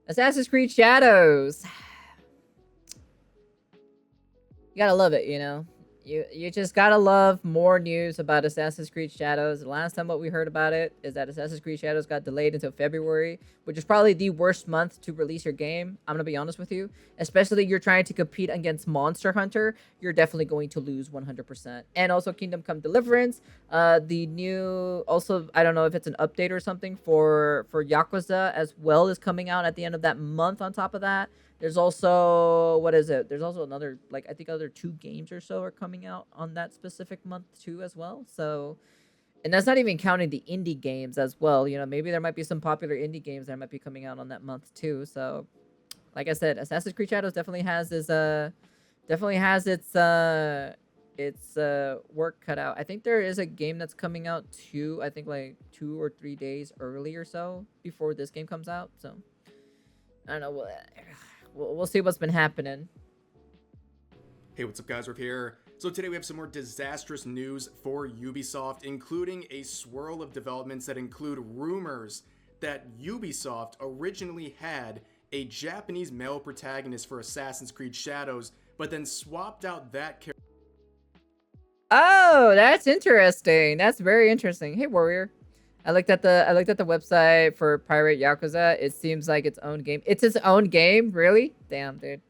Assassin's Creed Shadows. You gotta love it, you know. You just gotta love more news about Assassin's Creed Shadows. The last time what we heard about it is that Assassin's Creed Shadows got delayed until February, which is probably the worst month to release your game. I'm gonna be honest with you. Especially you're trying to compete against Monster Hunter, you're definitely going to lose 100%. And also Kingdom Come Deliverance, the new also I don't know if it's an update or something for Yakuza as well is coming out at the end of that month. On top of that, there's also what is it? There's also another like I think other 2 games or so are coming out on that specific month too as well. So, and that's not even counting the indie games as well. You know, maybe there might be some popular indie games that might be coming out on that month too. So, like I said, Assassin's Creed Shadows definitely has its work cut out. I think there is a game that's coming out too. I think like 2 or 3 days early or so before this game comes out. So, I don't know. We'll see what's been happening. Hey, what's up, guys? We're here. So today we have some more disastrous news for Ubisoft, including a swirl of developments that include rumors that Ubisoft originally had a Japanese male protagonist for Assassin's Creed Shadows, but then swapped out that character. Oh, that's interesting. That's very interesting. Hey, Warrior. I looked at the website for Pirate Yakuza. It seems like its own game. It's its own game, really? Damn, dude.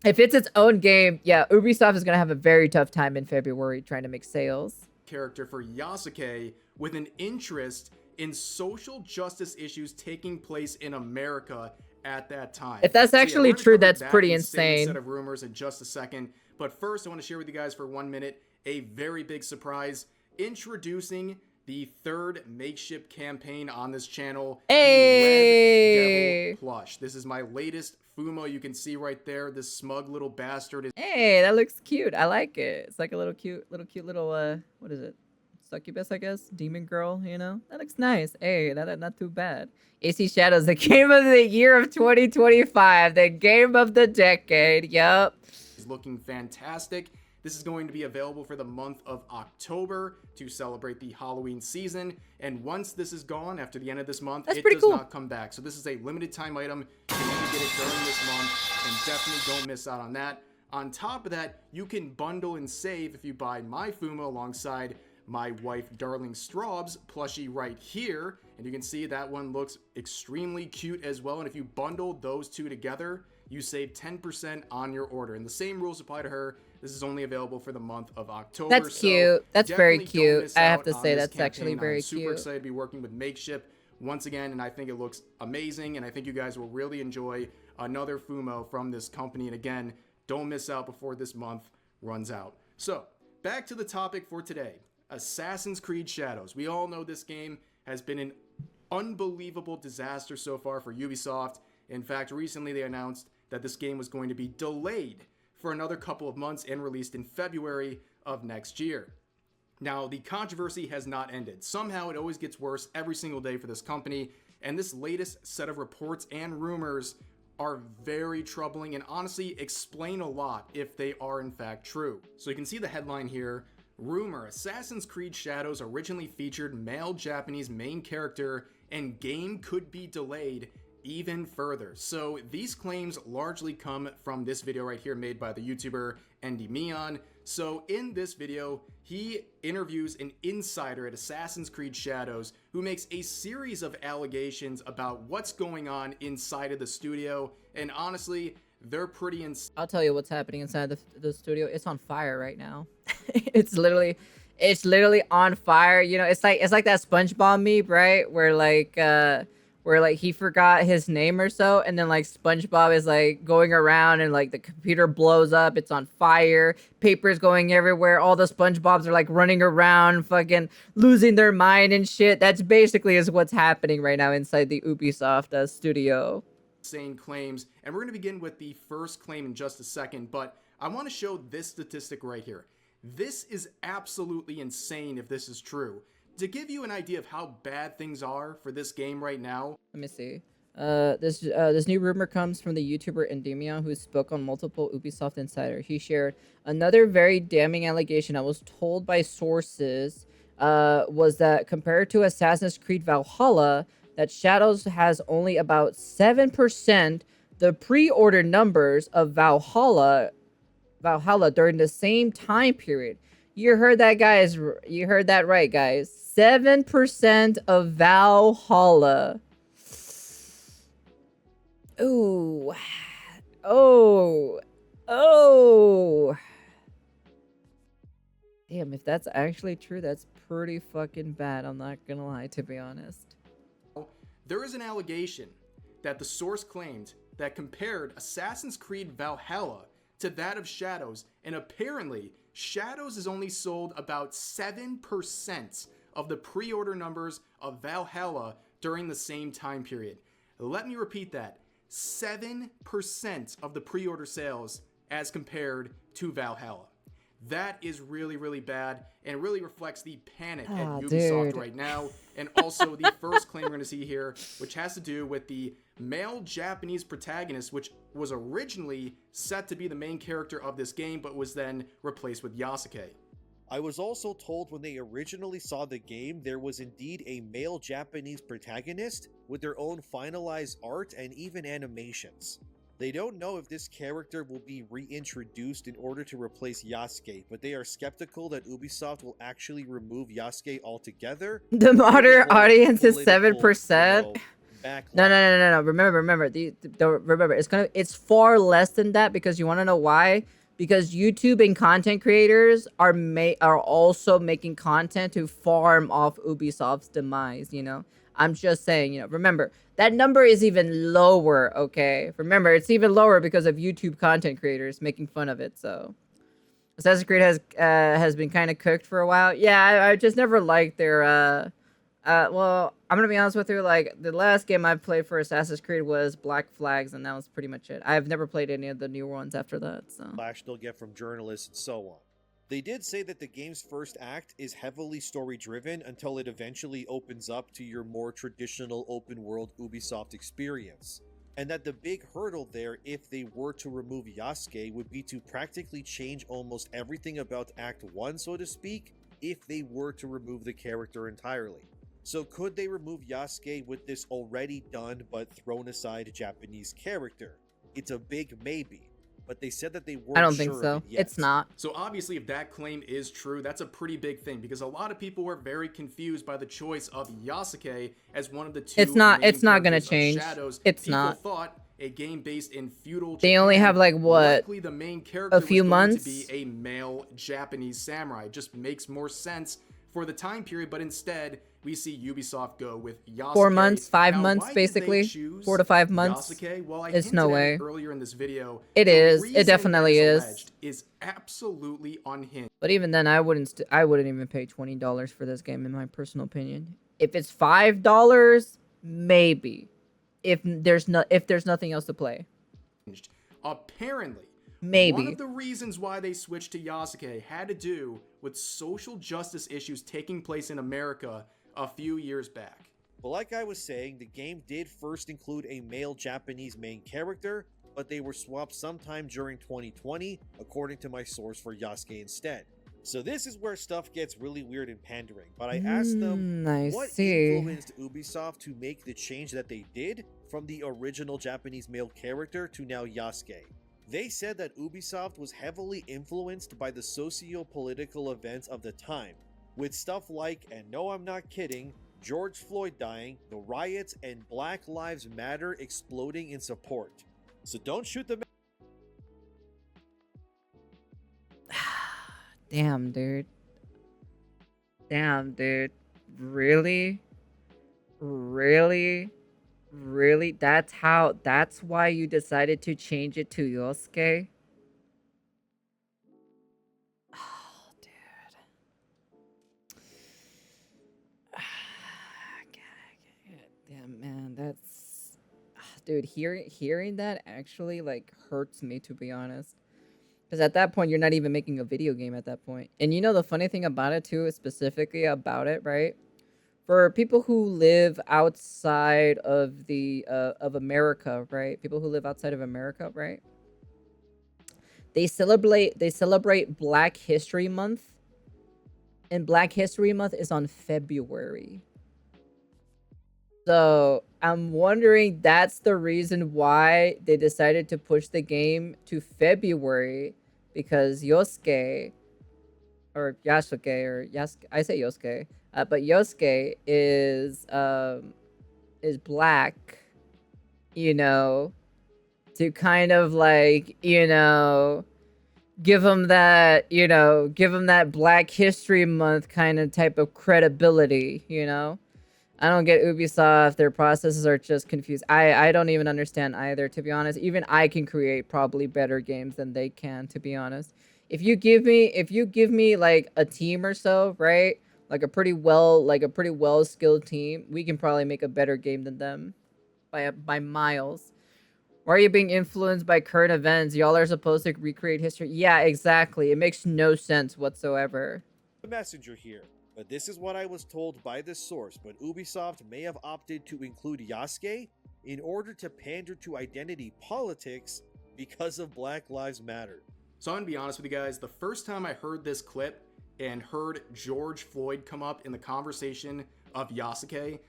If it's its own game, yeah, Ubisoft is gonna have a very tough time in February trying to make sales. Character for Yasuke with an interest in social justice issues taking place in America at that time. If that's actually true, that's pretty insane. Set of rumors in just a second. But first, I want to share with you guys for 1 minute a very big surprise. Introducing the third Makeship campaign on this channel, hey! the Red Devil plush. This is my latest Fumo. You can see right there, this smug little bastard is. Hey, that looks cute. I like it. It's like a little cute little what is it? Succubus, I guess. Demon girl, you know? That looks nice. Hey, that not too bad. AC Shadows, the game of the year of 2025, the game of the decade. Yup. He's looking fantastic. This is going to be available for the month of October to celebrate the Halloween season. And once this is gone, after the end of this month, it does not come back. So this is a limited time item. You can only get it during this month, and definitely don't miss out on that. On top of that, you can bundle and save if you buy my Fumo alongside my wife Darling Straub's plushie right here. And you can see that one looks extremely cute as well. And if you bundle those two together, you save 10% on your order. And the same rules apply to her. This is only available for the month of October. That's cute. That's very cute. I have to say that's actually very cute. I'm super excited to be working with Makeship once again, and I think it looks amazing, and I think you guys will really enjoy another Fumo from this company. And again, don't miss out before this month runs out. So, back to the topic for today. Assassin's Creed Shadows. We all know this game has been an unbelievable disaster so far for Ubisoft. In fact, recently they announced that this game was going to be delayed for another couple of months and released in February of next year. Now, the controversy has not ended. Somehow it always gets worse every single day for this company, and this latest set of reports and rumors are very troubling and honestly explain a lot if they are in fact true. So you can see the headline here. Rumor: Assassin's Creed Shadows originally featured male Japanese main character and game could be delayed even further. So these claims largely come from this video right here made by the YouTuber Endymion. So in this video, he interviews an insider at Assassin's Creed Shadows who makes a series of allegations about what's going on inside of the studio, and honestly, they're pretty I'll tell you what's happening inside the studio. It's on fire right now. It's literally on fire. You know, it's like that SpongeBob meme, right? Where like he forgot his name or so, and then like SpongeBob is like going around and like the computer blows up, it's on fire, papers going everywhere, all the SpongeBobs are like running around fucking losing their mind and shit. That's basically is what's happening right now inside the Ubisoft studio. Insane claims, and we're going to begin with the first claim in just a second, but I want to show this statistic right here. This is absolutely insane if this is true. To give you an idea of how bad things are for this game right now. Let me see. This new rumor comes from the YouTuber Endymion, who spoke on multiple Ubisoft Insider. He shared another very damning allegation I was told by sources was that compared to Assassin's Creed Valhalla, that Shadows has only about 7% the pre-order numbers of Valhalla during the same time period. You heard that, guys. You heard that right, guys. 7% of Valhalla. Ooh. Oh. Oh. Damn, if that's actually true, that's pretty fucking bad. I'm not gonna lie, to be honest. There is an allegation that the source claimed that compared Assassin's Creed Valhalla to that of Shadows, and apparently Shadows is only sold about 7% of the pre-order numbers of Valhalla during the same time period. Let me repeat that. 7% of the pre-order sales as compared to Valhalla. That is really, really bad and really reflects the panic at Ubisoft right now. And also the first claim we're going to see here, which has to do with the male Japanese protagonist, which was originally set to be the main character of this game, but was then replaced with Yasuke. I was also told when they originally saw the game, there was indeed a male Japanese protagonist with their own finalized art and even animations. They don't know if this character will be reintroduced in order to replace Yasuke, but they are skeptical that Ubisoft will actually remove Yasuke altogether. The modern audience is 7%. No. Remember, remember. It's far less than that, because you want to know why? Because YouTube and content creators are also making content to farm off Ubisoft's demise. You know, I'm just saying. You know, remember that number is even lower. Okay, remember it's even lower because of YouTube content creators making fun of it. So, Assassin's Creed has been kind of cooked for a while. Yeah, I just never liked their well, I'm gonna be honest with you. Like, the last game I've played for Assassin's Creed was Black Flags, and that was pretty much it. I've never played any of the new ones after that. So, backlash they'll get from journalists and so on. They did say that the game's first act is heavily story-driven until it eventually opens up to your more traditional open-world Ubisoft experience, and that the big hurdle there, if they were to remove Yasuke, would be to practically change almost everything about Act 1, so to speak, if they were to remove the character entirely. So could they remove Yasuke with this already done but thrown aside Japanese character? It's a big maybe, but they said that they weren't. I don't think so. It's not. So obviously, if that claim is true, that's a pretty big thing, because a lot of people were very confused by the choice of Yasuke as one of the two. It's not gonna change. Shadows. It's people not. Thought a game based in feudal They only have like what? The main character a few was months. going to be a male Japanese samurai. It just makes more sense for the time period, but instead we see Ubisoft go with Yasuke. 4 months, 5 Now, months, why did basically. they choose 4 to 5 months. Yasuke? Well, I It's no hinted at way. it earlier in this video. It The is. It reason definitely that is. alleged is absolutely unhinged. But even then, I wouldn't even pay $20 for this game, in my personal opinion. If it's $5, maybe. If there's nothing else to play. Apparently, maybe one of the reasons why they switched to Yasuke had to do with social justice issues taking place in America a few years back. But like I was saying, the game did first include a male Japanese main character, but they were swapped sometime during 2020, according to my source for Yasuke instead. So this is where stuff gets really weird and pandering, but I asked them what influenced Ubisoft to make the change that they did from the original Japanese male character to now Yasuke. They said that Ubisoft was heavily influenced by the socio-political events of the time, with stuff like, and no I'm not kidding, George Floyd dying, the riots, and Black Lives Matter exploding in support. So don't shoot the Damn, dude. Really? That's why you decided to change it to Yosuke? Oh, dude. Damn, man, that's... Dude, hearing that actually, like, hurts me, to be honest. Because at that point, you're not even making a video game at that point. And you know the funny thing about it, too, is specifically about it, right? For people who live outside of the of America, right? People who live outside of America, right? They celebrate Black History Month, and Black History Month is on February. So I'm wondering that's the reason why they decided to push the game to February, because Yosuke or Yasuke or Yasuke, I say Yosuke, but Yosuke is black, you know, to kind of like, give him that Black History Month kind of type of credibility, you know? I don't get Ubisoft. Their processes are just confused. I don't even understand either, to be honest. Even I can create probably better games than they can, to be honest. If you give me like a team or so, right? Like a pretty well skilled team, we can probably make a better game than them by miles. Why are you being influenced by current events? Y'all are supposed to recreate history. Yeah, exactly. It makes no sense whatsoever. The messenger here, but this is what I was told by this source, but Ubisoft may have opted to include Yasuke in order to pander to identity politics because of Black Lives Matter. So I'm gonna be honest with you guys, the first time I heard this clip and heard George Floyd come up in the conversation of Yasuke,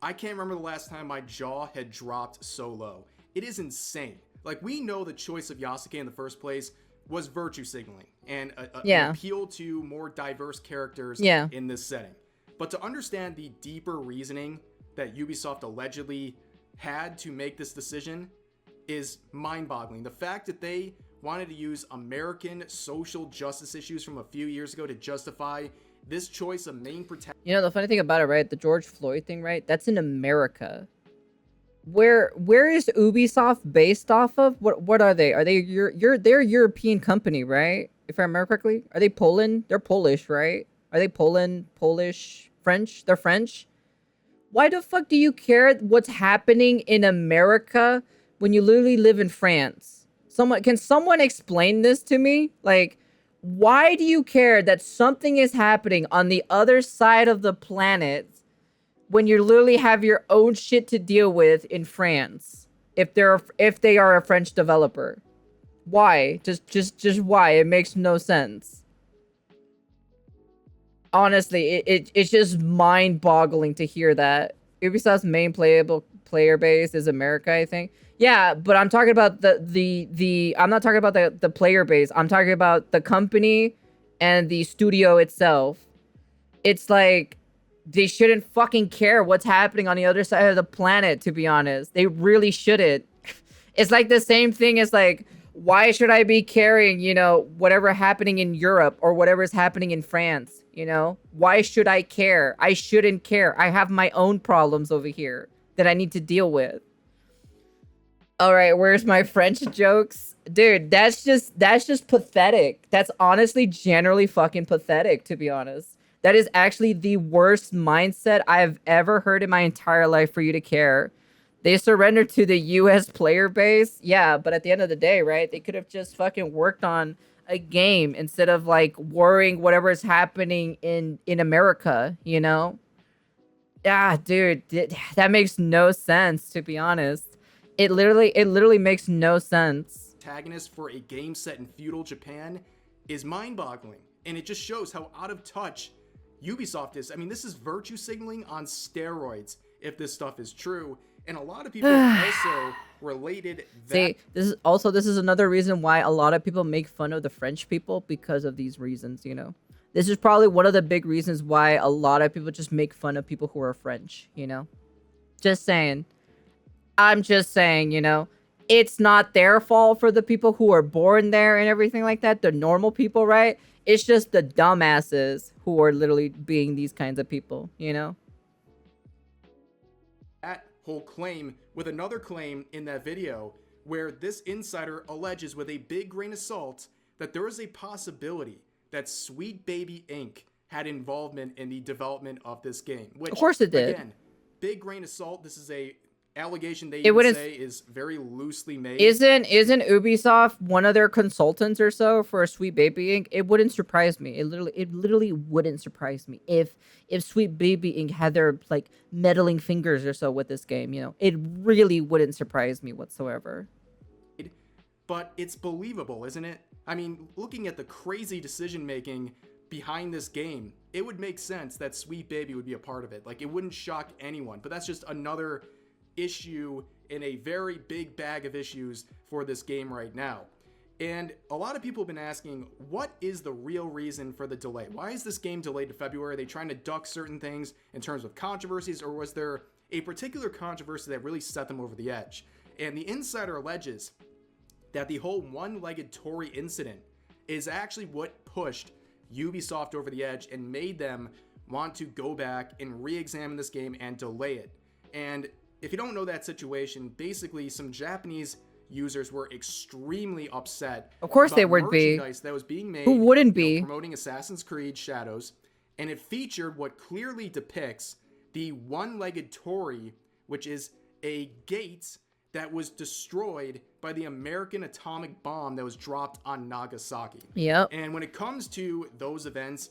I can't remember the last time my jaw had dropped so low. It is insane. Like, we know the choice of Yasuke in the first place was virtue signaling and an appeal to more diverse characters in this setting. But to understand the deeper reasoning that Ubisoft allegedly had to make this decision is mind-boggling. The fact that they wanted to use American social justice issues from a few years ago to justify this choice of main protagonist. You know, the funny thing about it, right? The George Floyd thing, right? That's in America. Where is Ubisoft based off of? What are they? Are they they're a European company, right? If I remember correctly, are they Poland? They're Polish, right? Are they Poland, Polish, French? They're French. Why the fuck do you care what's happening in America when you literally live in France? Can someone explain this to me? Like, why do you care that something is happening on the other side of the planet when you literally have your own shit to deal with in France? If they are a French developer, why? Just why? It makes no sense. Honestly, it's just mind-boggling to hear that. Ubisoft's main player base is America, I think. Yeah, but I'm talking about I'm not talking about the player base. I'm talking about the company and the studio itself. It's like they shouldn't fucking care what's happening on the other side of the planet, to be honest. They really shouldn't. It's like the same thing as like, why should I be caring, whatever happening in Europe or whatever is happening in France, Why should I care? I shouldn't care. I have my own problems over here that I need to deal with. All right, where's my French jokes? Dude, that's just pathetic. That's honestly generally fucking pathetic, to be honest. That is actually the worst mindset I've ever heard in my entire life for you to care. They surrendered to the US player base. Yeah, but at the end of the day, right? They could have just fucking worked on a game instead of like worrying whatever is happening in America, Yeah, dude, that makes no sense, to be honest. It literally makes no sense. Protagonist for a game set in feudal Japan is mind-boggling, and it just shows how out of touch Ubisoft is. I mean, this is virtue signaling on steroids if this stuff is true, and a lot of people also related that. See, this is another reason why a lot of people make fun of the French people, because of these reasons, This is probably one of the big reasons why a lot of people just make fun of people who are French, Just saying. I'm just saying, it's not their fault for the people who are born there and everything like that. The normal people, right? It's just the dumbasses who are literally being these kinds of people, That whole claim with another claim in that video where this insider alleges with a big grain of salt that there is a possibility that Sweet Baby Inc. had involvement in the development of this game. Which, of course it did. Again, big grain of salt. This is a allegation they even say is very loosely made. Isn't Ubisoft one of their consultants or so for Sweet Baby Inc? It wouldn't surprise me. It literally wouldn't surprise me if Sweet Baby Inc had their like meddling fingers or so with this game. It really wouldn't surprise me whatsoever. But it's believable, isn't it? I mean, looking at the crazy decision making behind this game, it would make sense that Sweet Baby would be a part of it. Like, it wouldn't shock anyone, but that's just another issue in a very big bag of issues for this game right now. And a lot of people have been asking, what is the real reason for the delay? Why is this game delayed to February? Are they trying to duck certain things in terms of controversies, or was there a particular controversy that really set them over the edge? And the insider alleges that the whole one-legged Torii incident is actually what pushed Ubisoft over the edge and made them want to go back and re-examine this game and delay it. And if you don't know that situation, basically some Japanese users were extremely upset. Of course they would be. Merchandise that was being made. Who wouldn't be? Promoting Assassin's Creed Shadows, and it featured what clearly depicts the one-legged Torii, which is a gate that was destroyed by the American atomic bomb that was dropped on Nagasaki. Yep. And when it comes to those events,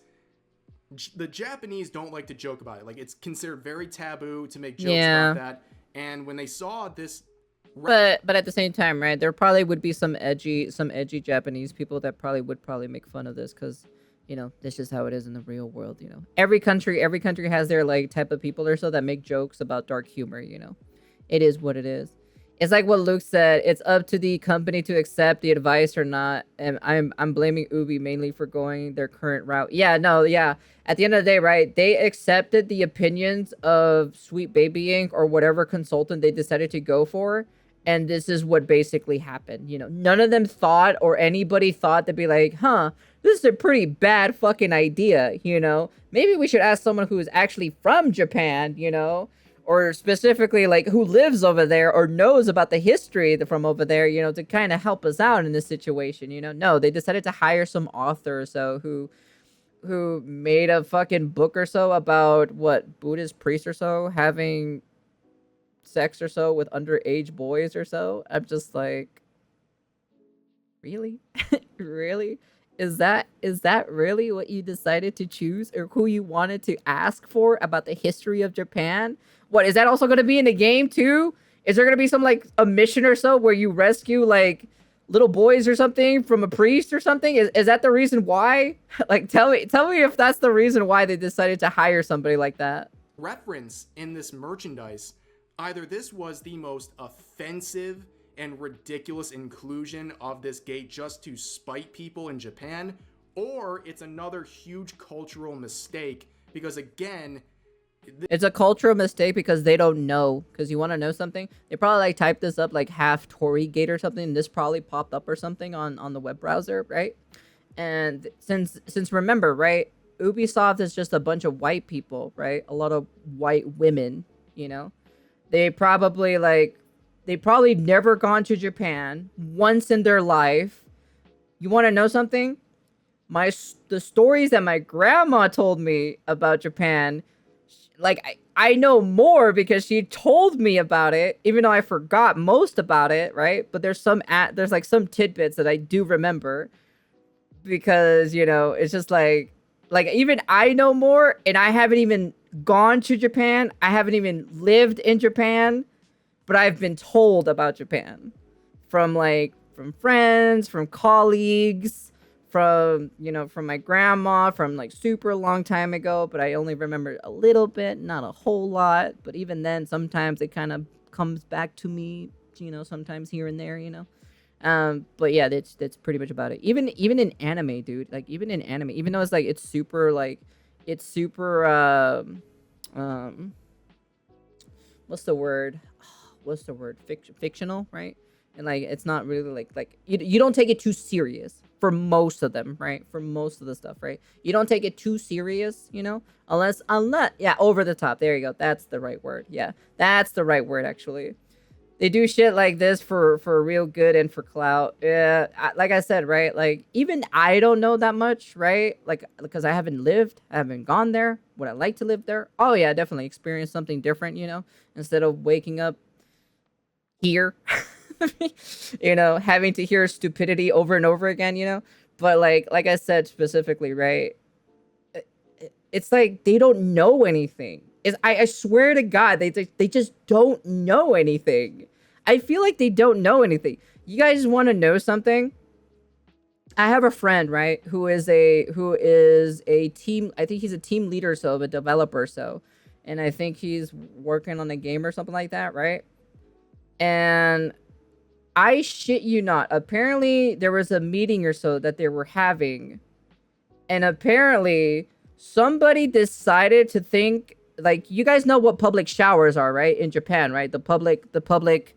the Japanese don't like to joke about it. Like, it's considered very taboo to make jokes about that. And when they saw this, but at the same time, right, there probably would be some edgy Japanese people that would make fun of this, because, you know, this is how it is in the real world. You know, every country has their like type of people or so that make jokes about dark humor. You know, it is what it is. It's like what Luke said. It's up to the company to accept the advice or not. And I'm blaming Ubi mainly for going their current route. Yeah, no, yeah. At the end of the day, right, they accepted the opinions of Sweet Baby Inc. or whatever consultant they decided to go for. And this is what basically happened. You know, none of them thought, or anybody thought, to be like, this is a pretty bad fucking idea. You know, maybe we should ask someone who is actually from Japan, you know, or specifically like who lives over there or knows about the history from over there, you know, to kind of help us out in this situation. You know, no, they decided to hire some author or so who made a fucking book or so about what Buddhist priests or so having sex or so with underage boys or so. I'm just like, really? Really? Is that really what you decided to choose, or who you wanted to ask for about the history of Japan? What, is that also going to be in the game too? Is there going to be some like a mission or so where you rescue like little boys or something from a priest or something? Is that the reason why? Like, tell me if that's the reason why they decided to hire somebody like that. Reference in this merchandise, either this was the most offensive and ridiculous inclusion of this gate just to spite people in Japan, or it's another huge cultural mistake, because again, it's a cultural mistake because they don't know. Because you want to know something? They probably like typed this up like half Torii gate or something, and this probably popped up or something on the web browser, right? And since remember, right, Ubisoft is just a bunch of white people, right? A lot of white women, you know? They probably never gone to Japan once in their life. You want to know something? The stories that my grandma told me about Japan, like I know more because she told me about it, even though I forgot most about it, right? But there's like some tidbits that I do remember, because, you know, it's just like even I know more, and I haven't even gone to Japan. I haven't even lived in Japan, but I've been told about Japan from friends, from colleagues, from my grandma, from like super long time ago, but I only remember a little bit, not a whole lot. But even then, sometimes it kind of comes back to me, you know, sometimes here and there, you know. But yeah, that's pretty much about it. Even in anime, dude, like even in anime, even though it's super what's the word? Fictional, right? And like it's not really like you don't take it too serious for most of them, right? For most of the stuff, right? You don't take it too serious, you know, unless yeah, over the top. There you go. That's the right word. Yeah, that's the right word actually. They do shit like this for real good and for clout. Yeah, like I said, right? Like even I don't know that much, right? Like because I haven't gone there. Would I like to live there? Oh yeah, definitely experience something different, you know, instead of waking up here, you know, having to hear stupidity over and over again, you know. But like I said specifically, right? It's like they don't know anything. I swear to God, they just don't know anything. I feel like they don't know anything. You guys want to know something? I have a friend, right, who is a team. I think he's a team leader, so of a developer, so, and I think he's working on a game or something like that, right? And I shit you not. Apparently, there was a meeting or so that they were having, and apparently, somebody decided to think, like, you guys know what public showers are, right? In Japan, right? The public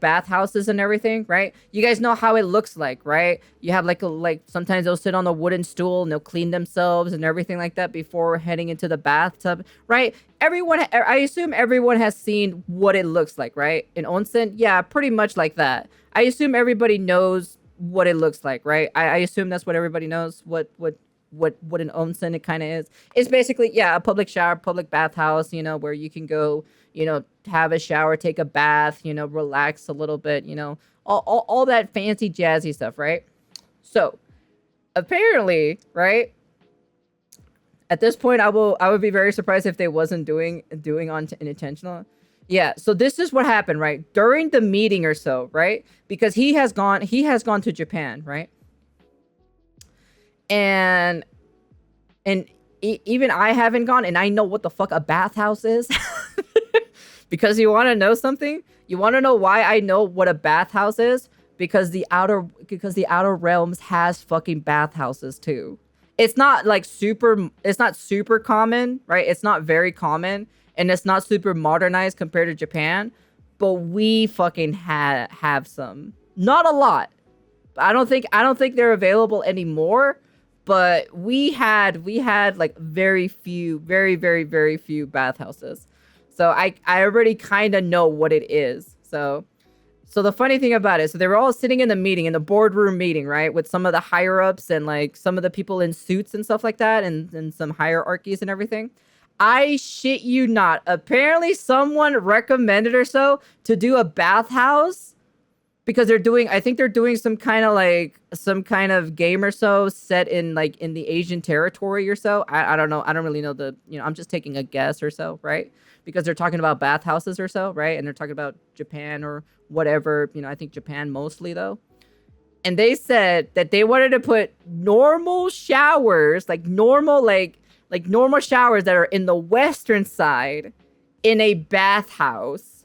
bathhouses and everything, right? You guys know how it looks like, right? You have like sometimes they'll sit on a wooden stool and they'll clean themselves and everything like that before heading into the bathtub, right? I assume everyone has seen what it looks like, right? In onsen, yeah, pretty much like that. I assume everybody knows what it looks like, right? I assume that's what everybody knows. What an onsen it kind of is. It's basically, yeah, a public shower, public bathhouse, where you can go, have a shower, take a bath, relax a little bit, all that fancy jazzy stuff, right? So apparently, right, at this point, I would be very surprised if they wasn't doing on intentional. Yeah, so this is what happened, right? During the meeting or so, right? Because he has gone to Japan, right? And even I haven't gone, and I know what the fuck a bathhouse is. Because you want to know something? You want to know why I know what a bathhouse is? Because the outer realms has fucking bathhouses too. It's not super common, right? It's not very common, and it's not super modernized compared to Japan, but we fucking have some. Not a lot. I don't think they're available anymore, but we had like very few, very, very, very few bathhouses. So I already kind of know what it is. So the funny thing about it, so they were all sitting in the boardroom meeting, right? With some of the higher ups and like some of the people in suits and stuff like that, and some hierarchies and everything. I shit you not. Apparently someone recommended or so to do a bathhouse because I think they're doing some kind of game or so set in the Asian territory or so. I don't know. I don't really know I'm just taking a guess or so, right? Because they're talking about bathhouses or so, right? And they're talking about Japan or whatever, I think Japan mostly though. And they said that they wanted to put normal showers, like normal showers that are in the western side in a bathhouse.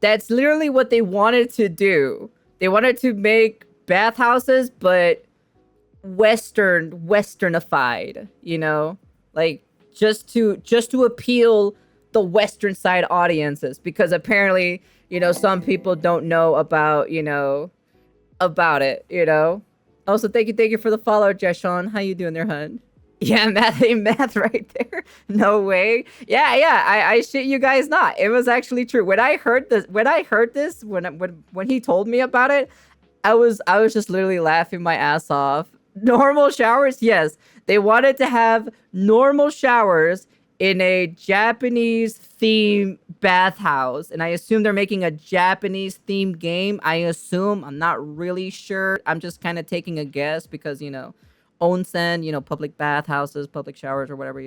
That's literally what they wanted to do. They wanted to make bathhouses, but westernified, like just to appeal the western side audiences, because apparently, some people don't know about it. Also, thank you for the follow, Jeshawn. How you doing there, hun? Yeah, math right there. No way. Yeah. I shit you guys not. It was actually true. When I heard this, when he told me about it, I was just literally laughing my ass off. Normal showers, yes. They wanted to have normal showers in a Japanese theme bathhouse, and I assume they're making a Japanese themed game. I'm not really sure. I'm just kind of taking a guess because onsen, public bathhouses, public showers, or whatever,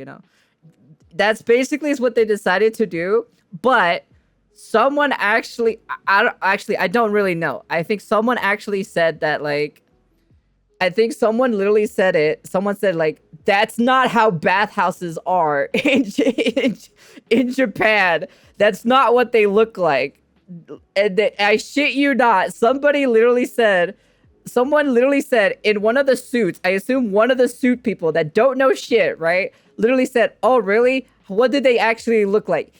That's basically is what they decided to do. But someone actually, I don't really know. I think someone actually said that, I think someone literally said it. Someone said, that's not how bathhouses are in Japan. That's not what they look like. And I shit you not. Someone literally said in one of the suits, I assume one of the suit people that don't know shit, right? Literally said, oh, really? What did they actually look like?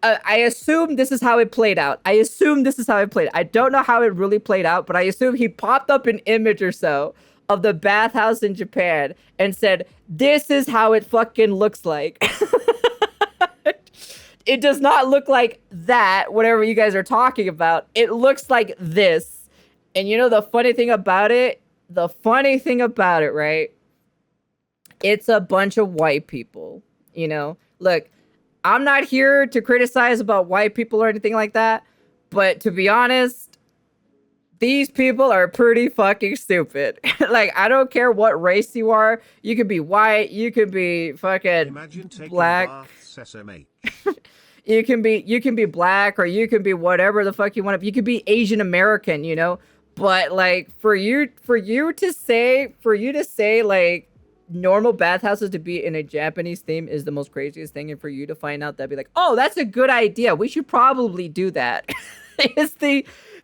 I assume this is how it played out. I don't know how it really played out, but I assume he popped up an image or so of the bathhouse in Japan and said, this is how it fucking looks like. It does not look like that, whatever you guys are talking about. It looks like this. And the funny thing about it, right? It's a bunch of white people, Look, I'm not here to criticize about white people or anything like that, but to be honest, these people are pretty fucking stupid. I don't care what race you are. You could be white, you could be fucking black. You can be black, or you can be whatever the fuck you want to be. You could be Asian American, But like for you to say like normal bathhouses to be in a Japanese theme is the most craziest thing, and for you to find out that'd be like, oh, that's a good idea. We should probably do that.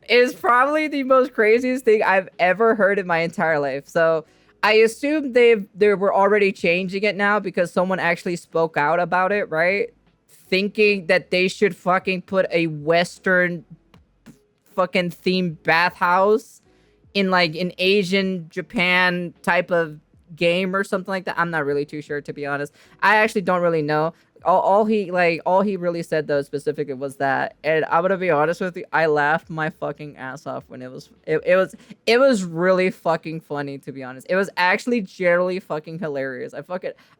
is probably the most craziest thing I've ever heard in my entire life. So I assume they were already changing it now because someone actually spoke out about it, right? Thinking that they should fucking put a Western fucking themed bathhouse in like an Asian Japan type of game or something like that. I'm not really too sure, to be honest. I actually don't really know. All he really said though specifically was that, and I'm gonna be honest with you, I laughed my fucking ass off when it was really fucking funny, to be honest. It was actually generally fucking hilarious.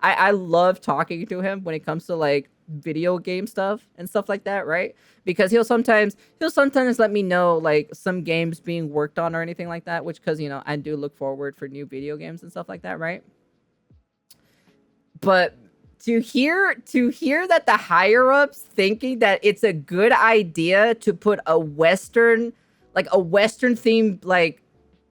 I love talking to him when it comes to like video game stuff and stuff like that, right? Because he'll sometimes let me know like some games being worked on or anything like that, which, because you know, I do look forward for new video games and stuff like that, right? But to hear that the higher ups thinking that it's a good idea to put a Western themed like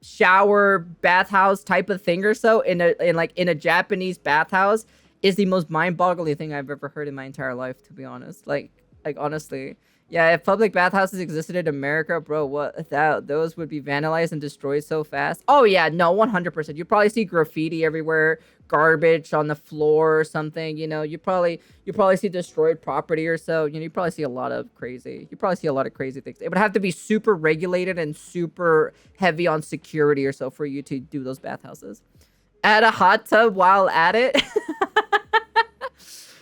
shower bathhouse type of thing or so in a Japanese bathhouse is the most mind-boggling thing I've ever heard in my entire life, to be honest. Like honestly. Yeah, if public bathhouses existed in America, bro, those would be vandalized and destroyed so fast. Oh yeah, no, 100%. You probably see graffiti everywhere, garbage on the floor or something. You know, you probably see destroyed property or so. You know, you probably see a lot of crazy things. It would have to be super regulated and super heavy on security or so for you to do those bathhouses. Add a hot tub while at it.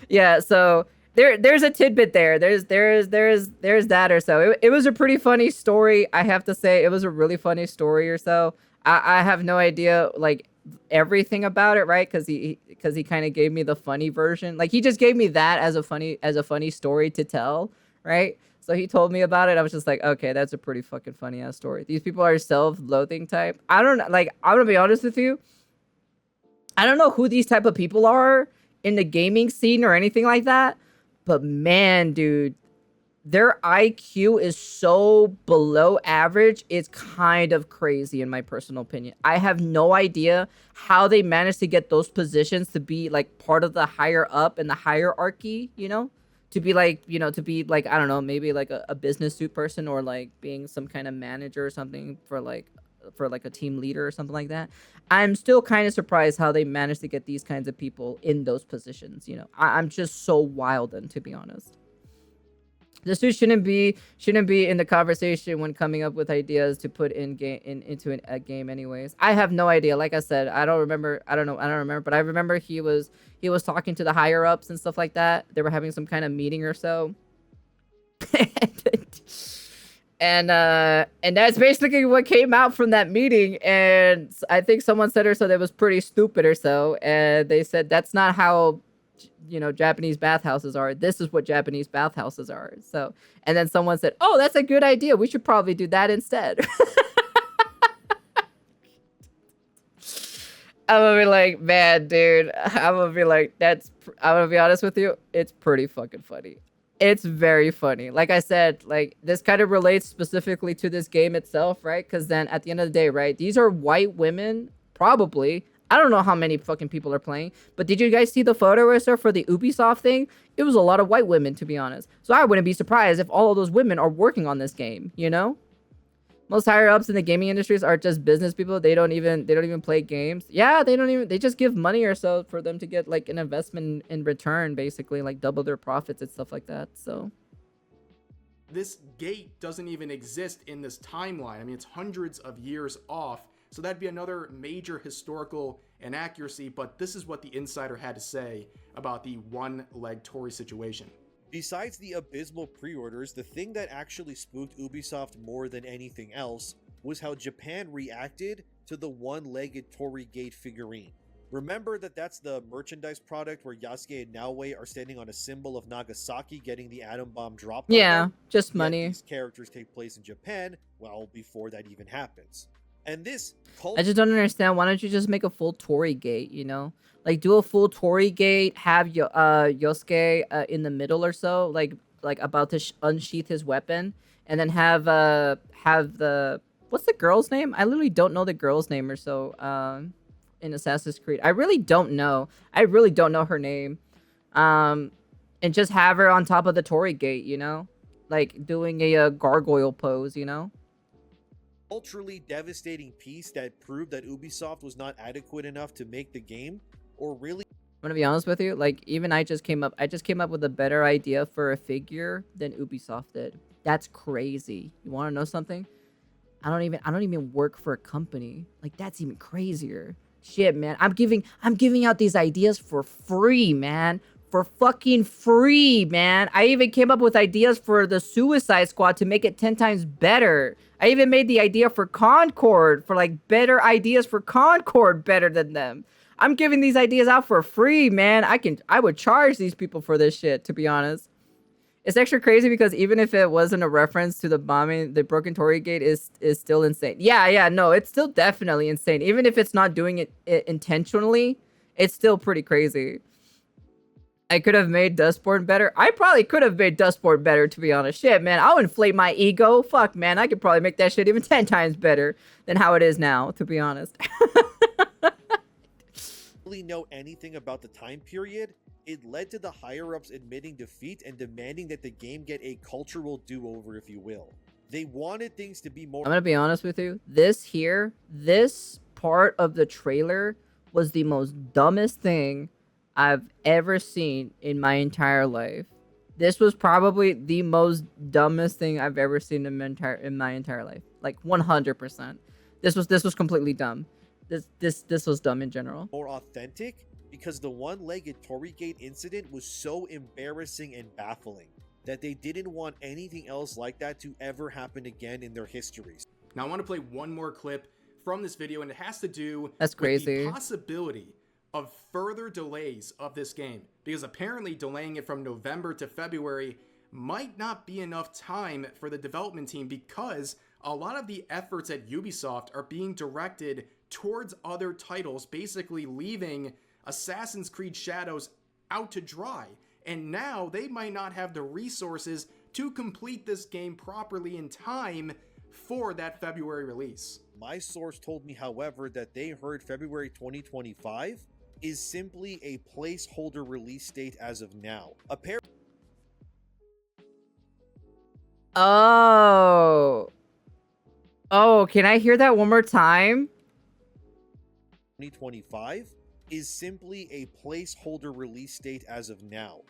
Yeah, so there's a tidbit there. There's that or so. It was a pretty funny story. I have to say, it was a really funny story or so. I have no idea like everything about it, right? Because he kind of gave me the funny version. Like he just gave me that as a funny story to tell, right? So he told me about it. I was just like, okay, that's a pretty fucking funny ass story. These people are self-loathing type. I don't like. I'm gonna be honest with you. I don't know who these type of people are in the gaming scene or anything like that. But man, dude, their IQ is so below average. It's kind of crazy in my personal opinion. I have no idea how they managed to get those positions to be like part of the higher up in the hierarchy, you know, to be like, I don't know, maybe like a business suit person or like being some kind of manager or something for like a team leader or something like that. I'm still kind of surprised how they managed to get these kinds of people in those positions. You know, I'm just so wild, and to be honest, this dude shouldn't be in the conversation when coming up with ideas to put into a game. Anyways, I have no idea. Like I said, I don't remember. But I remember he was talking to the higher ups and stuff like that. They were having some kind of meeting or so. And that's basically what came out from that meeting. And I think someone said or so that was pretty stupid or so. And they said that's not how, you know, Japanese bathhouses are. This is what Japanese bathhouses are. So, and then someone said, oh, that's a good idea. We should probably do that instead. I'm gonna be like, man, dude. I'm gonna be like, I'm gonna be honest with you. It's pretty fucking funny. It's very funny. Like I said, like this kind of relates specifically to this game itself, right? Because then at the end of the day, right, these are white women, probably. I don't know how many fucking people are playing, but did you guys see the photo or so for the Ubisoft thing? It was a lot of white women, to be honest. So I wouldn't be surprised if all of those women are working on this game, you know? Most higher ups in the gaming industries are just business people. They don't even play games. Yeah, they just give money or so for them to get like an investment in return, basically, like double their profits and stuff like that. So this gate doesn't even exist in this timeline. I mean, it's hundreds of years off. So that'd be another major historical inaccuracy, but this is what the insider had to say about the one-leg Torii situation. Besides the abysmal pre-orders, the thing that actually spooked Ubisoft more than anything else was how Japan reacted to the one-legged Torii Gate figurine. Remember that's the merchandise product where Yasuke and Naoe are standing on a symbol of Nagasaki getting the atom bomb dropped on them? Just money. These characters take place in Japan, well, before that even happens. And this I just don't understand. Why don't you just make a full Torii Gate, you know? Like, do a full Torii Gate, have Yosuke in the middle or so, like about to unsheath his weapon, and then have the what's the girl's name? I literally don't know the girl's name or so. In Assassin's Creed, I really don't know. I really don't know her name. And just have her on top of the Torii gate, you know, like doing a gargoyle pose, you know. Culturally devastating piece that proved that Ubisoft was not adequate enough to make the game, or really. I'm gonna be honest with you. Like, even I just came up with a better idea for a figure than Ubisoft did. That's crazy. You want to know something? I don't even work for a company. Like, that's even crazier. Shit, man. I'm giving out these ideas for free, man. For fucking free, man. I even came up with ideas for the Suicide Squad to make it 10 times better. I even made the idea for Concord, for like better ideas for Concord better than them. I'm giving these ideas out for free, man. I would charge these people for this shit, to be honest. It's extra crazy because even if it wasn't a reference to the bombing, the broken Torii gate is still insane. Yeah, no, it's still definitely insane. Even if it's not doing it intentionally, it's still pretty crazy. I could have made Dustborn better. I probably could have made Dustborn better, to be honest. Shit, man, I'll inflate my ego. Fuck, man, I could probably make that shit even 10 times better than how it is now, to be honest. Really know anything about the time period, it led to the higher-ups admitting defeat and demanding that the game get a cultural do-over, if you will. They wanted things to be more. I'm gonna be honest with you. This part of the trailer was the most dumbest thing I've ever seen in my entire life. This was probably the most dumbest thing I've ever seen in my entire life. Like 100%. This was completely dumb. This was dumb in general. More authentic, because the one-legged Torii gate incident was so embarrassing and baffling that they didn't want anything else like that to ever happen again in their histories. Now I want to play one more clip from this video, and it has to do That's crazy. with the possibility of further delays of this game, because apparently delaying it from November to February might not be enough time for the development team, because a lot of the efforts at Ubisoft are being directed towards other titles, basically leaving Assassin's Creed Shadows out to dry. And now they might not have the resources to complete this game properly in time for that February release. My source told me, however, that they heard February 2025 is simply a placeholder release date as of now. Apparently. Oh, can I hear that one more time? 2025 is simply a placeholder release date as of now.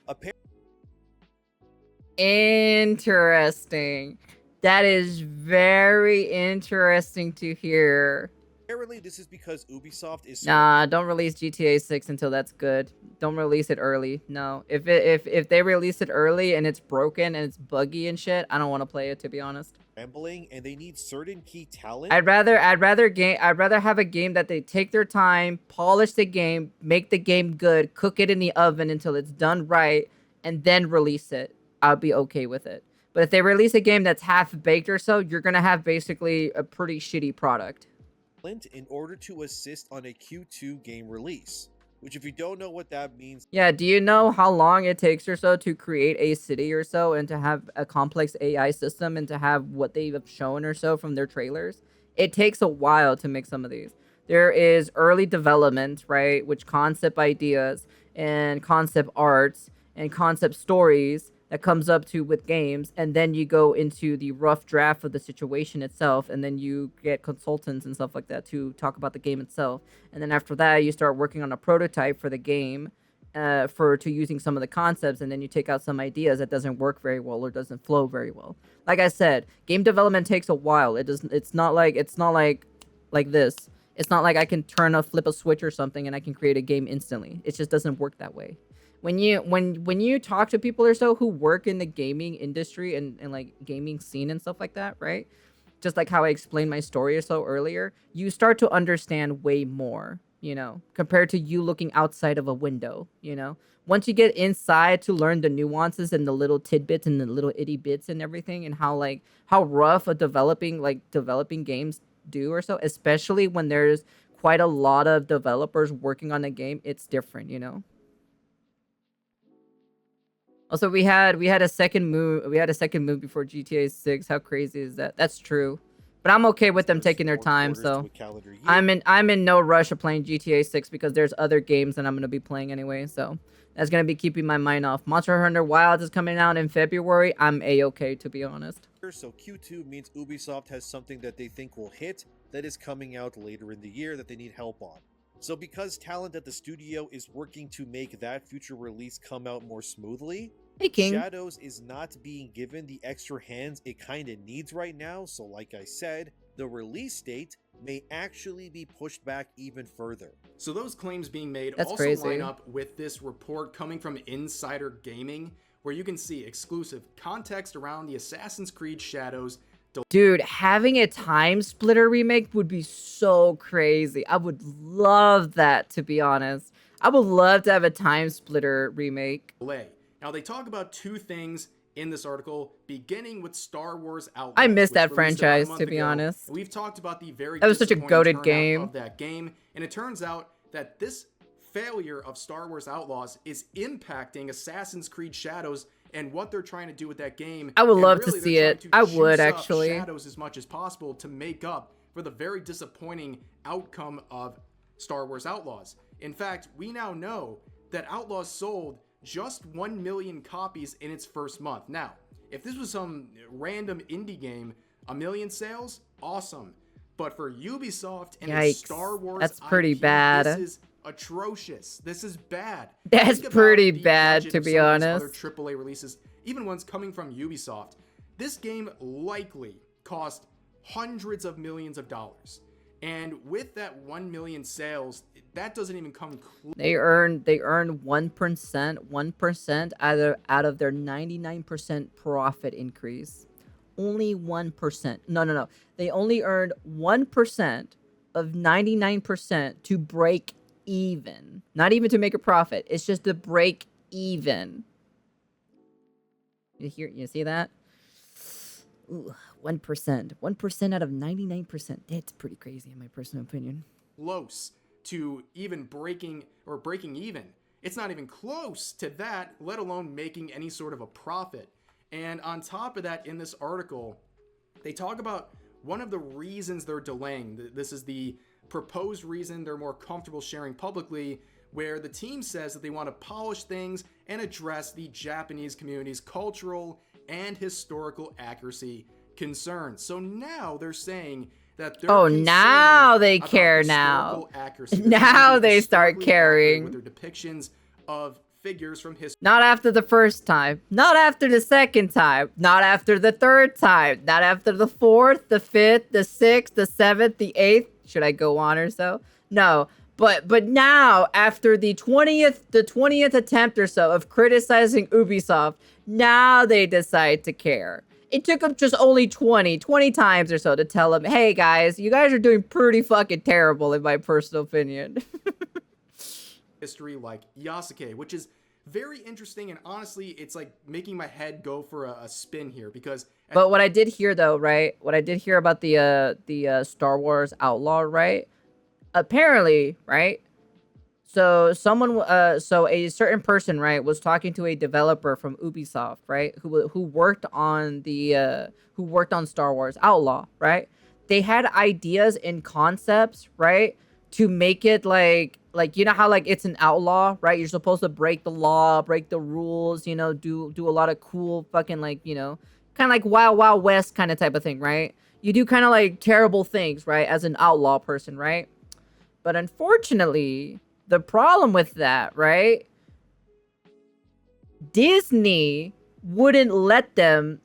Interesting. That is very interesting to hear. Apparently, this is because Ubisoft is. Nah, don't release GTA 6 until that's good. Don't release it early. No, if they release it early and it's broken and it's buggy and shit, I don't want to play it, to be honest. Rambling, and they need certain key talent. I'd rather have a game that they take their time, polish the game, make the game good, cook it in the oven until it's done right, and then release it. I'll be okay with it. But if they release a game that's half-baked or so, you're gonna have basically a pretty shitty product. In order to assist on a Q2 game release, which, if you don't know what that means. Yeah, do you know how long it takes or so to create a city or so, and to have a complex AI system, and to have what they've shown or so from their trailers? It takes a while to make some of these. There is early development, right, which concept ideas and concept arts and concept stories that comes up to with games, and then you go into the rough draft of the situation itself, and then you get consultants and stuff like that to talk about the game itself, and then after that you start working on a prototype for the game, to using some of the concepts, and then you take out some ideas that doesn't work very well or doesn't flow very well. Like I said, game development takes a while. It's not like this. It's not like I can flip a switch or something and I can create a game instantly. It just doesn't work that way. When you talk to people or so who work in the gaming industry and like gaming scene and stuff like that, right? Just like how I explained my story or so earlier, you start to understand way more, you know, compared to you looking outside of a window, you know? Once you get inside to learn the nuances and the little tidbits and the little itty bits and everything, and how rough a developing games do or so, especially when there's quite a lot of developers working on the game, it's different, you know? Also, we had a second move before GTA 6. How crazy is that? That's true. But But I'm okay with them There's taking their 4 time, quarters to so a calendar year. I'm in no rush of playing GTA 6 because there's other games that I'm gonna be playing anyway, so that's gonna be keeping my mind off. Monster Hunter Wilds is coming out in February. I'm a-okay, to be honest. So Q2 means Ubisoft has something that they think will hit that is coming out later in the year that they need help on. So because talent at the studio is working to make that future release come out more smoothly, Hey, King. Shadows is not being given the extra hands it kinda needs right now, so like I said, the release date may actually be pushed back even further. So those claims being made That's also crazy. line up with this report coming from Insider Gaming, where you can see exclusive context around the Assassin's Creed Shadows. Dude, having a Time Splitter remake would be so crazy. I would love that, to be honest. I would love to have a Time Splitter remake. Delay. Now, they talk about 2 things in this article, beginning with Star Wars Outlaws. I missed which that released about a franchise, month to be ago. honest. We've talked about the very That was such a disappointing goated turnout game. of that game, and it turns out that this failure of Star Wars Outlaws is impacting Assassin's Creed Shadows and what they're trying to do with that game. I would And love to really, see they're it. trying I to would, juice up actually. Shadows as much as possible to make up for the very disappointing outcome of Star Wars Outlaws. In fact, we now know that Outlaws sold just 1 million copies in its first month. Now, if this was some random indie game, 1 million sales, awesome. But for Ubisoft and its Yikes. Star Wars That's pretty IP, bad. This is atrocious. This is bad. That's Think about pretty the bad, budget to of be some of these honest. Other AAA releases, even ones coming from Ubisoft. This game likely cost hundreds of millions of dollars. And with that 1 million sales, that doesn't even come close. They earned 1% out of their 99% profit increase. Only 1%. No. They only earned 1% of 99% to break even. Not even to make a profit. It's just to break even. You see that? Ooh, 1%. 1% out of 99%. That's pretty crazy in my personal opinion. Close to even breaking even. It's not even close to that, let alone making any sort of a profit. And on top of that, in this article, they talk about one of the reasons they're delaying. This is the proposed reason they're more comfortable sharing publicly, where the team says that they want to polish things and address the Japanese community's cultural and historical accuracy concerns. So now they're saying that they're now they about care now. historical accuracy. They're Now trying to be they start historically accurate caring. with their depictions of figures from history. Not after the first time. Not after the second time. Not after the third time. Not after the 4th, the 5th, the 6th, the 7th, the 8th. Should I go on or so? No. But now, after the 20th attempt or so of criticizing Ubisoft, now they decide to care. It took them just only 20 times or so to tell them, hey guys, you guys are doing pretty fucking terrible in my personal opinion. History like Yasuke, which is very interesting, and honestly, it's like making my head go for a spin here, because But what I did hear though, right? What I did hear about the Star Wars Outlaw, right? Apparently, right? So so a certain person, right, was talking to a developer from Ubisoft, right, who worked on Star Wars Outlaw, right? They had ideas and concepts, right, to make it like you know how like it's an outlaw, right? You're supposed to break the law, break the rules, you know, do a lot of cool fucking like, you know, kind of like Wild Wild West kind of type of thing, right? You do kind of like terrible things, right, as an outlaw person, right? But unfortunately, the problem with that, right? Disney wouldn't let them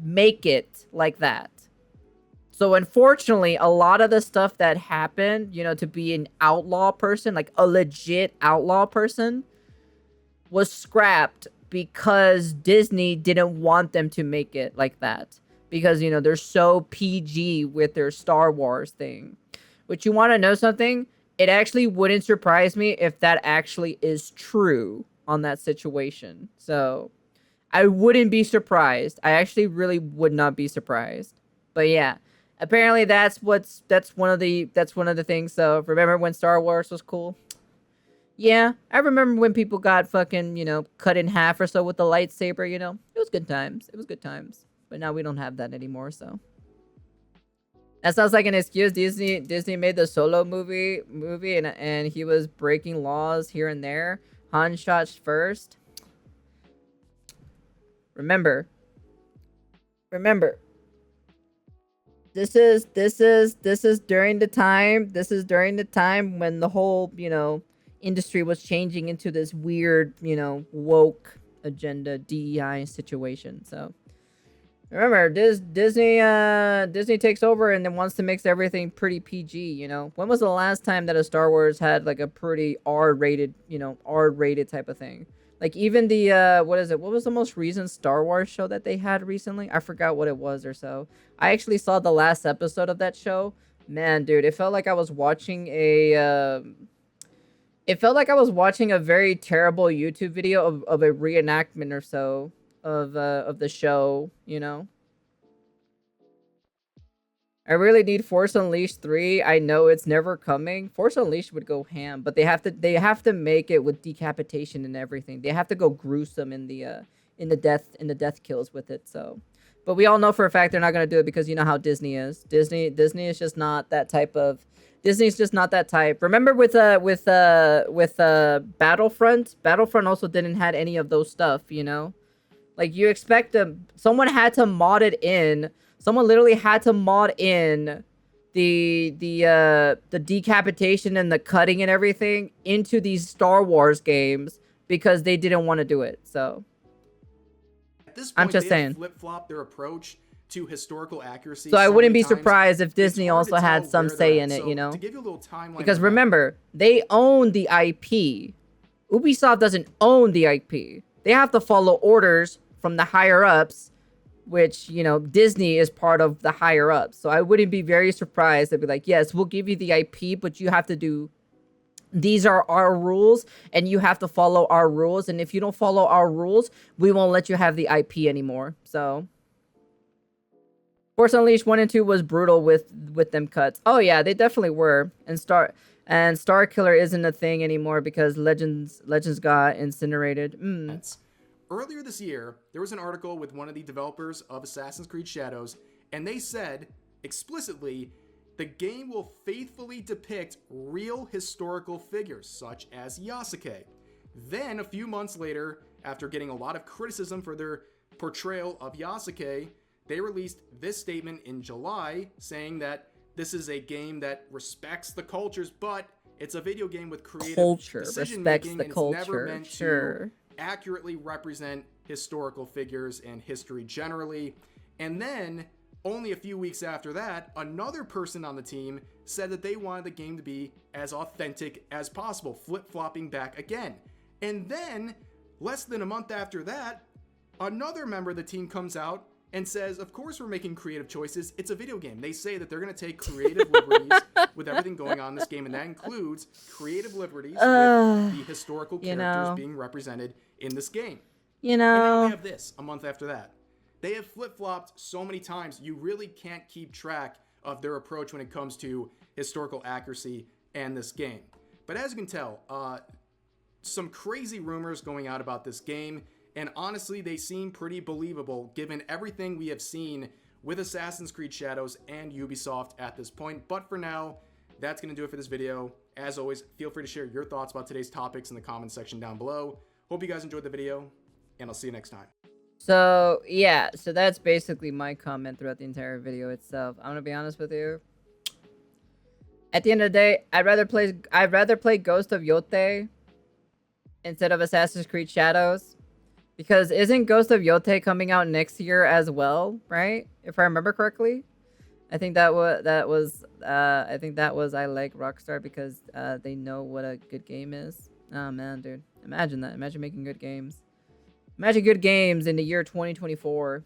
make it like that. So unfortunately, a lot of the stuff that happened, you know, to be an outlaw person, like a legit outlaw person, was scrapped because Disney didn't want them to make it like that. Because, you know, they're so PG with their Star Wars thing. But you want to know something? It actually wouldn't surprise me if that actually is true on that situation. So I wouldn't be surprised. I actually really would not be surprised. But yeah, apparently that's one of the things. So remember when Star Wars was cool? Yeah, I remember when people got fucking, you know, cut in half or so with the lightsaber, you know. It was good times. It was good times. But now we don't have that anymore, so That sounds like an excuse. Disney made the Solo movie and he was breaking laws here and there. Han shot first. Remember. This is during the time when the whole, industry was changing into this weird, woke agenda DEI situation. So remember, Disney takes over and then wants to mix everything pretty PG, When was the last time that a Star Wars had like a pretty R-rated type of thing? Like even the what was the most recent Star Wars show that they had recently? I forgot what it was or so. I actually saw the last episode of that show. Man, dude, it felt like I was watching a very terrible YouTube video of a reenactment or so of the show, I really need Force Unleashed 3. I know it's never coming. Force Unleashed would go ham, but they have to make it with decapitation and everything. They have to go gruesome in the death kills with it. So, but we all know for a fact they're not gonna do it because you know how Disney is. Disney is just not that type of. Disney's just not that type. Remember with Battlefront. Battlefront also didn't had any of those stuff. Like you expect someone had to mod it in. Someone literally had to mod in the decapitation and the cutting and everything into these Star Wars games because they didn't want to do it. So at this point, I'm just saying, flip-flop their approach to historical accuracy. So I wouldn't be times, surprised if Disney also had some say in it, To give you a little timeline, because remember, they own the IP. Ubisoft doesn't own the IP. They have to follow orders from the higher ups, which, Disney is part of the higher ups. So I wouldn't be very surprised. They'd be like, yes, we'll give you the IP, but you have to do, these are our rules and you have to follow our rules. And if you don't follow our rules, we won't let you have the IP anymore. So Force Unleashed 1 and 2 was brutal with them cuts. Oh yeah, they definitely were. And Star Killer isn't a thing anymore because Legends got incinerated. Earlier this year, there was an article with one of the developers of Assassin's Creed Shadows, and they said explicitly the game will faithfully depict real historical figures such as Yasuke. Then a few months later, after getting a lot of criticism for their portrayal of Yasuke, they released this statement in July saying that this is a game that respects the cultures, but it's a video game with creative decision making, and it's never meant to accurately represent historical figures and history generally. And then only a few weeks after that, another person on the team said that they wanted the game to be as authentic as possible, flip-flopping back again. And then less than a month after that, another member of the team comes out and says, of course we're making creative choices. It's a video game. They say that they're going to take creative liberties with everything going on in this game, and that includes creative liberties with the historical characters being represented in this game. And then we have this a month after that. They have flip-flopped so many times, you really can't keep track of their approach when it comes to historical accuracy and this game. But as you can tell, some crazy rumors going out about this game, and honestly, they seem pretty believable given everything we have seen with Assassin's Creed Shadows and Ubisoft at this point. But for now, that's going to do it for this video. As always, feel free to share your thoughts about today's topics in the comments section down below. Hope you guys enjoyed the video, and I'll see you next time. So, yeah, so that's basically my comment throughout the entire video itself. I'm going to be honest with you. At the end of the day, I'd rather play Ghost of Yotei instead of Assassin's Creed Shadows. Because isn't Ghost of Yotei coming out next year as well, right? If I remember correctly, I think that was I like Rockstar because they know what a good game is. Oh man, dude, imagine that. Imagine making good games. Imagine good games in the year 2024.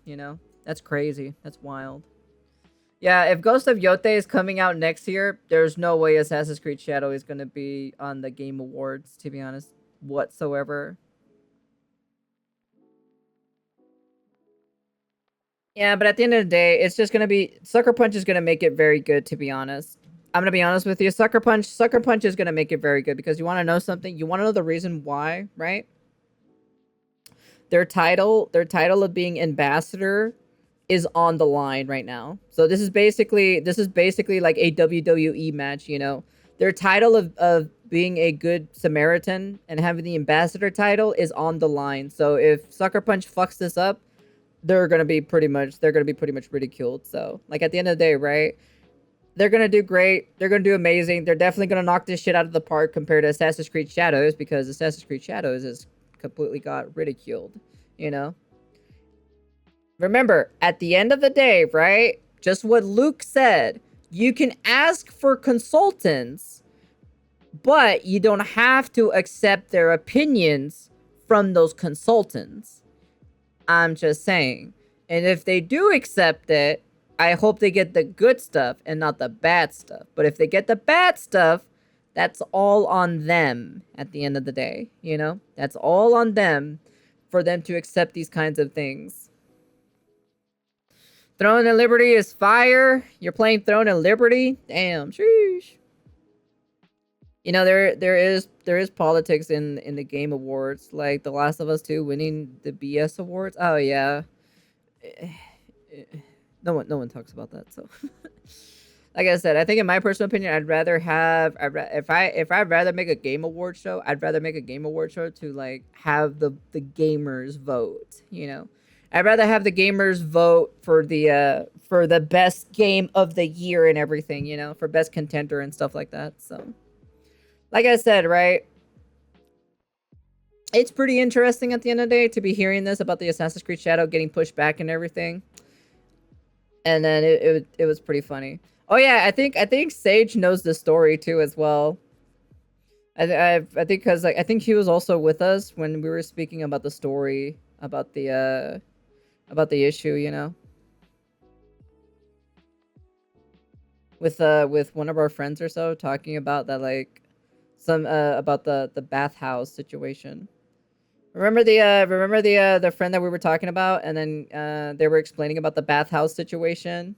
That's crazy. That's wild. Yeah, if Ghost of Yotei is coming out next year, there's no way Assassin's Creed Shadow is gonna be on the Game Awards. To be honest, whatsoever. Yeah, but at the end of the day, it's just gonna be Sucker Punch is gonna make it very good. To be honest, I'm gonna be honest with you. Sucker Punch is gonna make it very good because you want to know something. You want to know the reason why, right? Their title of being ambassador is on the line right now. So this is basically like a WWE match, you know. Their title of being a good Samaritan and having the ambassador title is on the line. So if Sucker Punch fucks this up, they're gonna be pretty much ridiculed. So like at the end of the day, right? They're gonna do great. They're gonna do amazing. They're definitely gonna knock this shit out of the park compared to Assassin's Creed Shadows, because Assassin's Creed Shadows is completely got ridiculed, you know? Remember, at the end of the day, right? Just what Luke said, you can ask for consultants, but you don't have to accept their opinions from those consultants. I'm just saying. And if they do accept it, I hope they get the good stuff and not the bad stuff. But if they get the bad stuff, that's all on them at the end of the day, you know? That's all on them for them to accept these kinds of things. Throne and Liberty is fire. You're playing Throne and Liberty? Damn, sheesh. You know, there is politics in the game awards, like The Last of Us 2 winning the BS awards. Oh yeah. No one talks about that, so like I said, I think in my personal opinion, I'd rather make a game award show, I'd rather make a game award show to like have the gamers vote, you know. I'd rather have the gamers vote for the best game of the year and everything, you know, for best contender and stuff like that. So like I said, right, it's pretty interesting at the end of the day to be hearing this about the Assassin's Creed Shadow getting pushed back and everything. And then it was pretty funny. Oh yeah, I think Sage knows the story too as well. I think because like I think he was also with us when we were speaking about the story about the issue, you know. With one of our friends or so talking about that, like some about the bathhouse situation. Remember the friend that we were talking about, and then they were explaining about the bathhouse situation.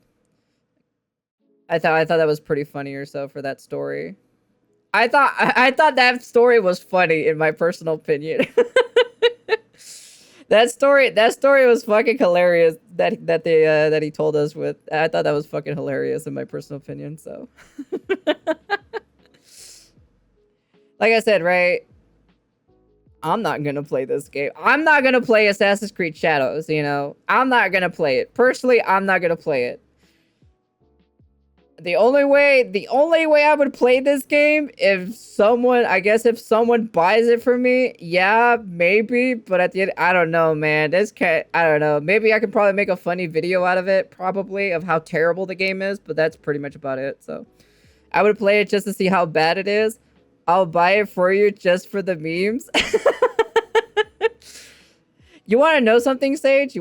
I thought that was pretty funny or so for that story. I thought that story was funny in my personal opinion. That story was fucking hilarious that he told us with. I thought that was fucking hilarious in my personal opinion, so. Like I said, right? I'm not gonna play this game. I'm not gonna play Assassin's Creed Shadows, you know? I'm not gonna play it. Personally, I'm not gonna play it. The only way I would play this game if someone buys it for me, yeah, maybe, but at the end, I don't know, man. I don't know. Maybe I could probably make a funny video out of it, probably, of how terrible the game is, but that's pretty much about it, so. I would play it just to see how bad it is. I'll buy it for you just for the memes. You want to know something, Sage?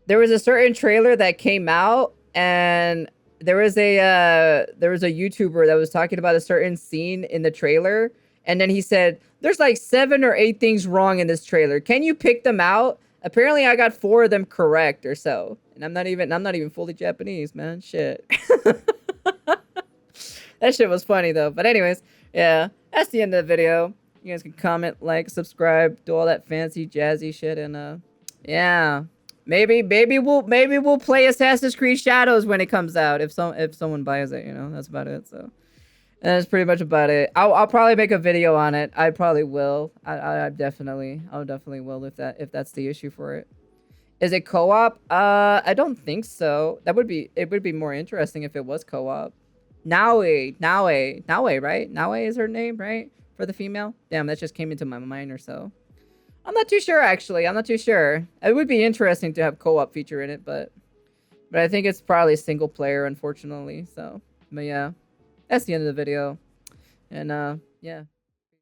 There was a certain trailer that came out, and there was a YouTuber that was talking about a certain scene in the trailer, and then he said, "There's like 7 or 8 things wrong in this trailer. Can you pick them out?" Apparently, I got 4 of them correct or so, and I'm not even fully Japanese, man. Shit. That shit was funny though. But anyways, yeah, that's the end of the video. You guys can comment, like, subscribe, do all that fancy jazzy shit, and yeah, maybe we'll play Assassin's Creed Shadows when it comes out if someone buys it. You know, that's about it. So, and that's pretty much about it. I'll probably make a video on it. I probably will. I definitely will if that's the issue for it. Is it co-op? I don't think so. It would be more interesting if it was co-op. Naue, right? Naue is her name, right? For the female? Damn, that just came into my mind or so. I'm not too sure, actually. I'm not too sure. It would be interesting to have co-op feature in it, but I think it's probably single player, unfortunately. So, but yeah, that's the end of the video. And, yeah.